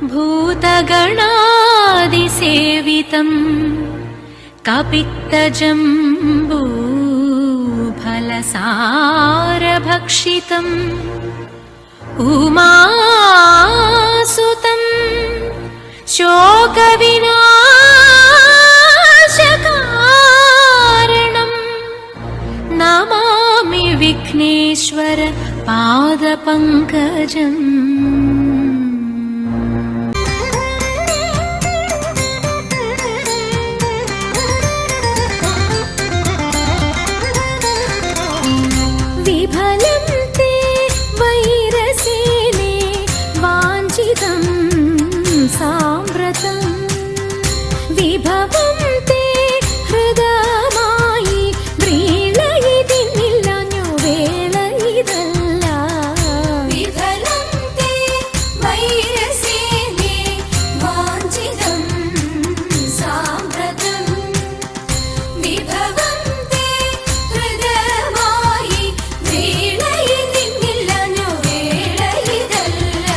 भूतगणादिसेवितं कपित्तजम्बूफलसारभक्षितम् उमासुतं शोकविनाशकारणं नमामि विघ्नेश्वर पादपङ्कजम्। विफलं ते वैरसेने वाञ्छितं साम्प्रतं विभवं ते हृदयमायि व्रीळयितिनिल्लनु वेळयिदल्ल। विफलं ते वैरसेने वाञ्छितं साम्प्रतं विभवं ते हृदयमायि व्रीळयितिनिल्लनु वेळयिदल्ल।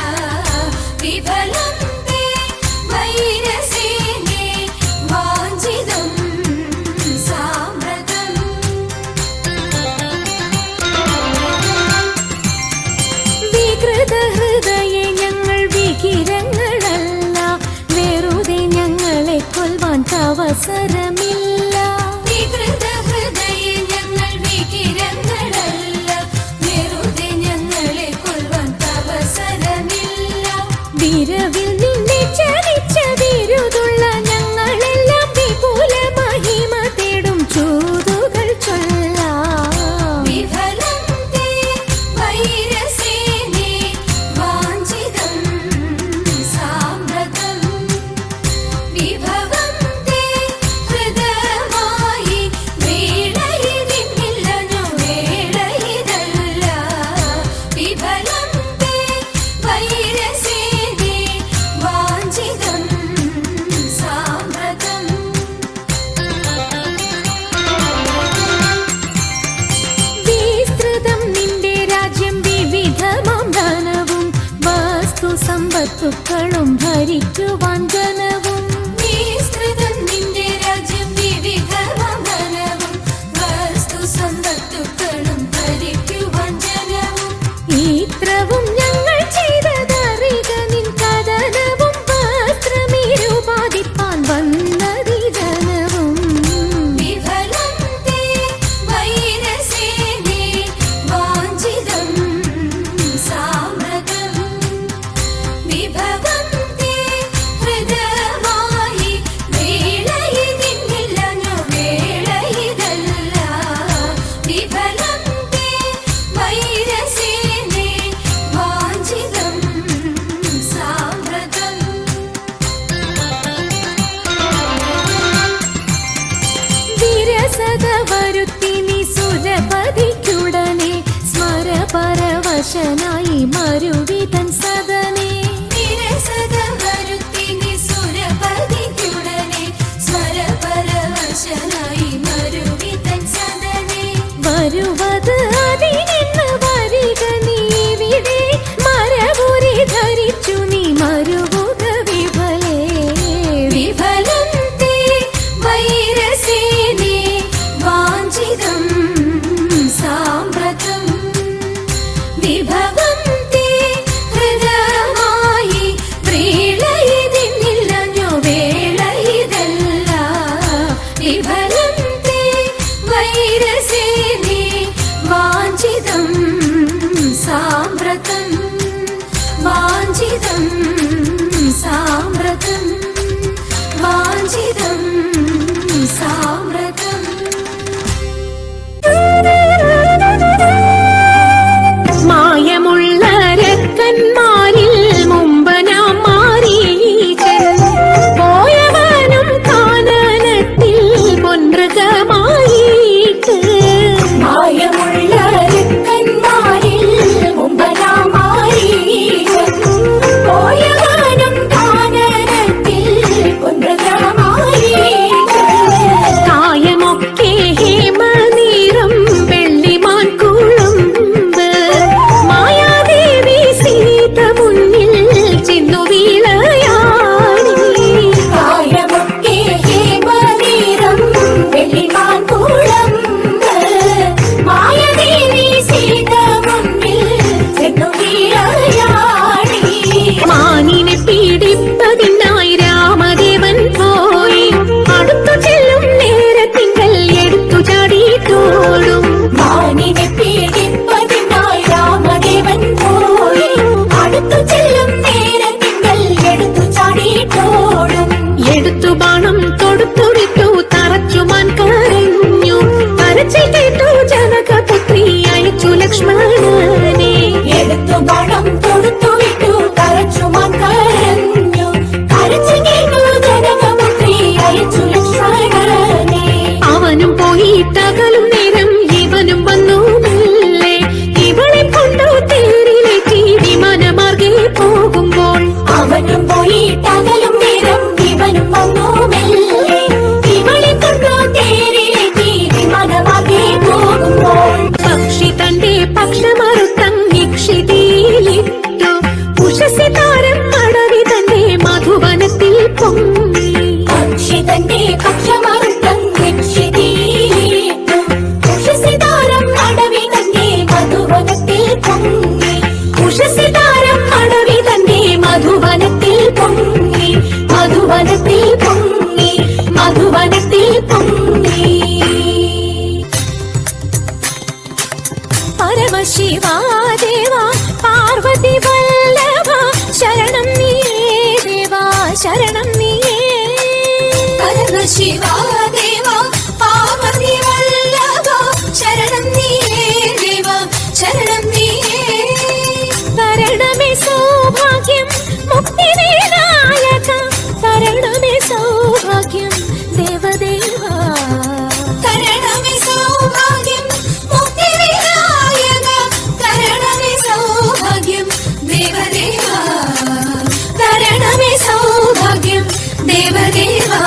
विफलं ते वैरसेने वाञ्छितं साम्प्रतं വികൃതഹൃദയെ ഞങ്ങൾ വികിരങ്ങളല്ല, വെറുതെ ഞങ്ങളെ കൊല്ലുവാൻ അവസരമില്ല। വികൃതഹൃദയെ ഞങ്ങൾ വികിരങ്ങളല്ല, വെറുതെ ഞങ്ങളെ കൊല്ലുവാൻ അവസരമില്ല। വിരവിൽ നിന്നെ ചരിച്ച വിരുതുള്ള ഞങ്ങളെല്ലാം വിപുല മഹിമ തേടും ചൂതുകൾ ചൊല്ലാം। വിഫലം തേ വൈരസേനെ വാഞ്ചിതം സാമ്പ്രതം വിഭവം തേ ഹൃദയമായി വീണയിതിന്നില്ലനു വേളയിതല്ല। വിഫലം തേ വൈരസേനെ വാഞ്ചിതം സാമ്പ്രതം വിസ്തൃതം നിന്റെ രാജ്യം വിവിധമാം ധനവും വസ്തു സമ്പത്തുക്കളും ഭരിക്കുവാൻ ജനവും। വിസ്തൃതം നിന്റെ രാജ്യം വിവിധമാം ധനവും വസ്തു സമ്പത്തുക്കളും ഭരിക്കുവാൻ ജനവും। ഇത്രവും ഞങ്ങൾ ചെയ്തതറിക നിൻ കഥനവും വസ്ത്രമിരുപാതിപ്പാൻ വന്നതി ജനവും। വിഫലം തേ വൈരസേനെ വാഞ്ചിതം സാമ്പ്രതം വിഭവം തേ ഹൃദയമായി വീണയിതിന്നില്ലനു വേളയിതല്ല। വിഫലം തേ വൈരസേനെ വാഞ്ചിതം സാമ്പ്രതം വിരസത വരുത്തി നീ സുരപതിക്കുടനെ സ്മരപരവശനായി മരുവിതൻ സദനെ। വിരസത വരുത്തി നീ സുരപതിക്കുടനെ സ്മരപരവശനായി മരുവിതൻ സദനെ। വരുവത് അതിനെന്ന് വരിക നീ ഇവിടെ മരപുരി ധരിച്ചു നീ മരുവുക വിഫലേ। വിഫലം തേ വൈരസേനെ വാഞ്ചിതം സാമ്പ്രതം വിഭവം തേ ഹൃദയമായി വ്രീളയിതിന്നില്ലനു വേളയിതല്ല। വിഫലം തേ വൈരസേനെ വാഞ്ചിതം സാമ്പ്രതം വാഞ്ചിതം സാമ്പ്രതം വാഞ്ചിതം സാമ്പ്രതം। മായമുള്ള രക്കന്മാരിൽ മുമ്പനാം മാരീചൻ പോയവനും കാനനത്തിൽ പൊൻമൃഗമായിട്ട്। മായമുള്ള രക്കന്മാരിൽ മുമ്പനാം മാരീചൻ പോയവനും ഉഷസി താരം അടവി തന്റെ മധുവനത്തിൽ പൊങ്ങി പക്ഷി തന്റെ പക്ഷമർത്തം രക്ഷിതീട്ടും ഉഷസി താരം അടവി തന്റെ മധുവനത്തിൽ പൊങ്ങി ഉഷസി താരം അടവി തന്റെ മധുവനത്തിൽ പൊങ്ങി മധുവനത്തിൽ പൊങ്ങി മധുവനത്തിൽ പൊങ്ങി പരമശിവാ ദേവാ പാർവതി വല്ലഭ ശരണം നീയേ ദേവാ ശരണം നീയേ പരമശിവാ ദേവാ പാർവതി വല്ലഭ ശരണം നീയേ ദേവാ ശരണം നീയേ തരണമേ സൗഭാഗ്യം മുക്തി വിനായക തരണമേ സൗഭാഗ്യം ദേവദേവാ തരണമേ സൗഭാഗ്യം മുക്തി വിനായക തരണമേ സൗഭാഗ്യം ദേവദേവാ തരണമേ സൗഭാഗ്യം ദേവദേവാ